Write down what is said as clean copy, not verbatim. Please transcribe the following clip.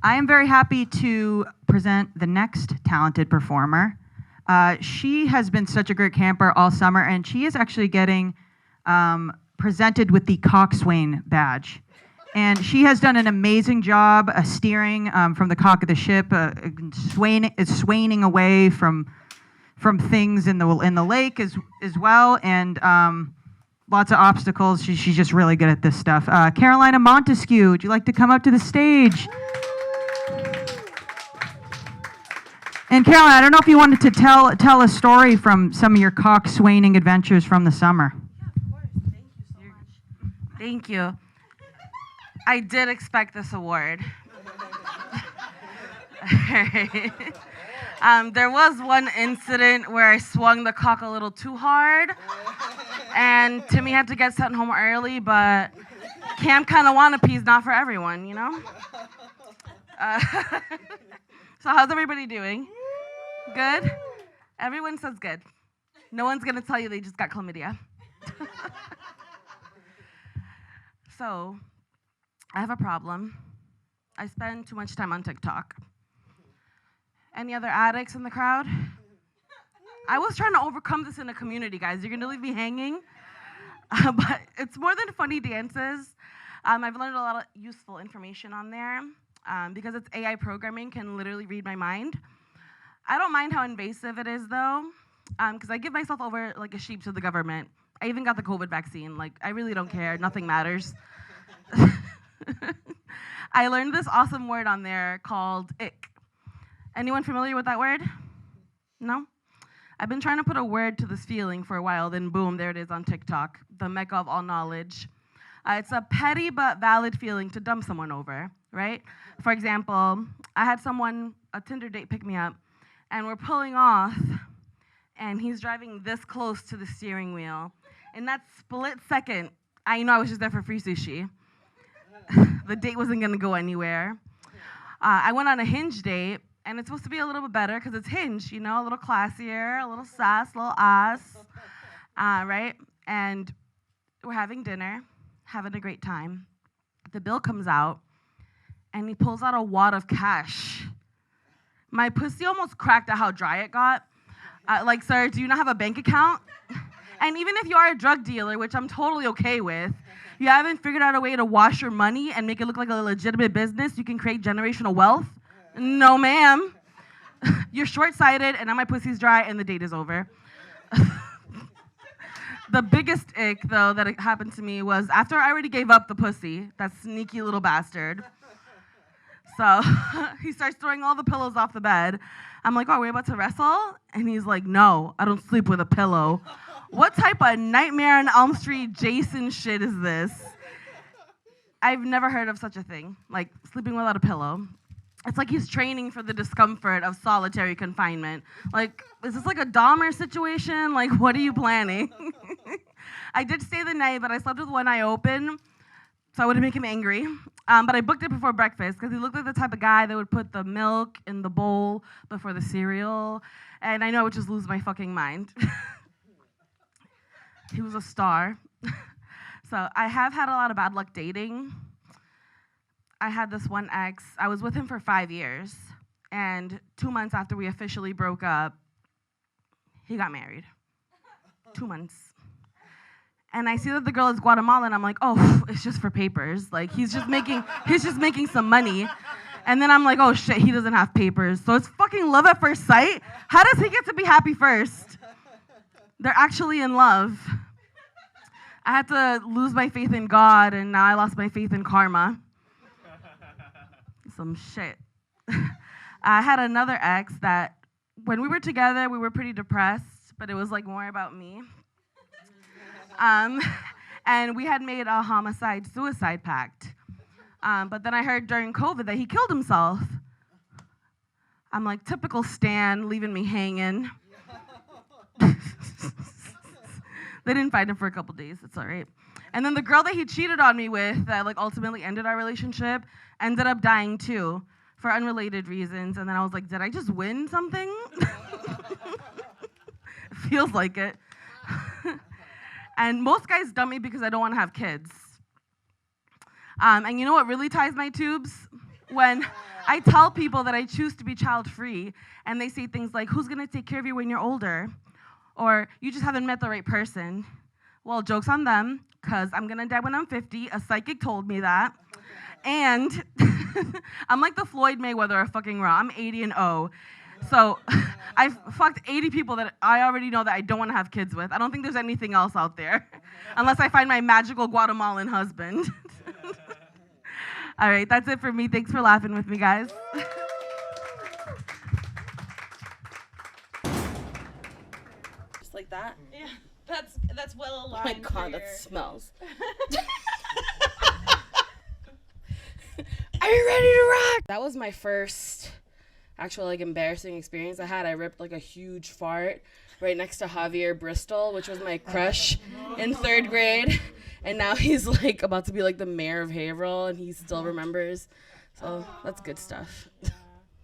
I am very happy to present the next talented performer. She has been such a great camper all summer, and she is actually getting presented with the coxswain badge. And she has done an amazing job steering from the cock of the ship, swaying away from things in the lake as well, and lots of obstacles. She's just really good at this stuff. Carolina Montesquieu, would you like to come up to the stage? And Caroline, I don't know if you wanted to tell a story from some of your coxswaining adventures from the summer. Yeah, of course. Thank you so much. Thank you. I did expect this award. There was one incident where I swung the cock a little too hard, and Timmy had to get sent home early, but Camp Kindawannapee is not for everyone, you know? So how's everybody doing? Good? Everyone says good. No one's going to tell you they just got chlamydia. So, I have a problem. I spend too much time on TikTok. Any other addicts in the crowd? I was trying to overcome this in a community, guys. You're going to leave me hanging? But it's more than funny dances. I've learned a lot of useful information on there. Because it's AI programming, can literally read my mind. I don't mind how invasive it is, though, because I give myself over like a sheep to the government. I even got the COVID vaccine. Like, I really don't care. Nothing matters. I learned this awesome word on there called ick. Anyone familiar with that word? No? I've been trying to put a word to this feeling for a while, then boom, there it is on TikTok, the mecca of all knowledge. It's a petty but valid feeling to dump someone over, right? For example, I had a Tinder date pick me up, and we're pulling off, and he's driving this close to the steering wheel. In that split second, I know I was just there for free sushi. The date wasn't gonna go anywhere. I went on a Hinge date, and it's supposed to be a little bit better because it's Hinge, you know, a little classier, a little sass, a little ass, right? And we're having dinner, having a great time. The bill comes out, and he pulls out a wad of cash. My pussy almost cracked at how dry it got. Like, sir, do you not have a bank account? And even if you are a drug dealer, which I'm totally okay with, you haven't figured out a way to wash your money and make it look like a legitimate business you can create generational wealth? No, ma'am. You're short-sighted, and now my pussy's dry, and the date is over. The biggest ick, though, that happened to me was after I already gave up the pussy, that sneaky little bastard. So he starts throwing all the pillows off the bed. I'm like, oh, are we about to wrestle? And he's like, no, I don't sleep with a pillow. What type of Nightmare on Elm Street Jason shit is this? I've never heard of such a thing, like sleeping without a pillow. It's like he's training for the discomfort of solitary confinement. Like, is this like a Dahmer situation? Like, what are you planning? I did stay the night, but I slept with one eye open, so I wouldn't make him angry. But I booked it before breakfast because he looked like the type of guy that would put the milk in the bowl before the cereal, and I know I would just lose my fucking mind. He was a star. So I have had a lot of bad luck dating. I had this one ex. I was with him for 5 years, and 2 months after we officially broke up, he got married. 2 months. And I see that the girl is Guatemalan. I'm like, oh, it's just for papers. Like, he's just making some money. And then I'm like, oh shit, he doesn't have papers. So it's fucking love at first sight. How does he get to be happy first? They're actually in love. I had to lose my faith in God, and now I lost my faith in karma. Some shit. I had another ex that when we were together, we were pretty depressed, but it was like more about me. And we had made a homicide-suicide pact. But then I heard during COVID that he killed himself. I'm like, typical Stan, leaving me hanging. They didn't find him for a couple days. It's all right. And then the girl that he cheated on me with, that like ultimately ended our relationship, ended up dying too, for unrelated reasons. And then I was like, did I just win something? It feels like it. And most guys dump me because I don't want to have kids. And you know what really ties my tubes? When I tell people that I choose to be child-free, and they say things like, who's gonna take care of you when you're older? Or, you just haven't met the right person. Well, joke's on them, because I'm gonna die when I'm 50. A psychic told me that. And I'm like the Floyd Mayweather of fucking Raw. I'm 80 and 0. So I've fucked 80 people that I already know that I don't want to have kids with. I don't think there's anything else out there, unless I find my magical Guatemalan husband. All right, that's it for me. Thanks for laughing with me, guys. Just like that? Yeah, that's well Oh my aligned. god, that smells. Are you ready to rock? That was my first actual like embarrassing experience I had. I ripped like a huge fart right next to Javier Bristol, which was my crush in 3rd grade. And now he's like about to be like the mayor of Haverhill and he still remembers. So that's good stuff.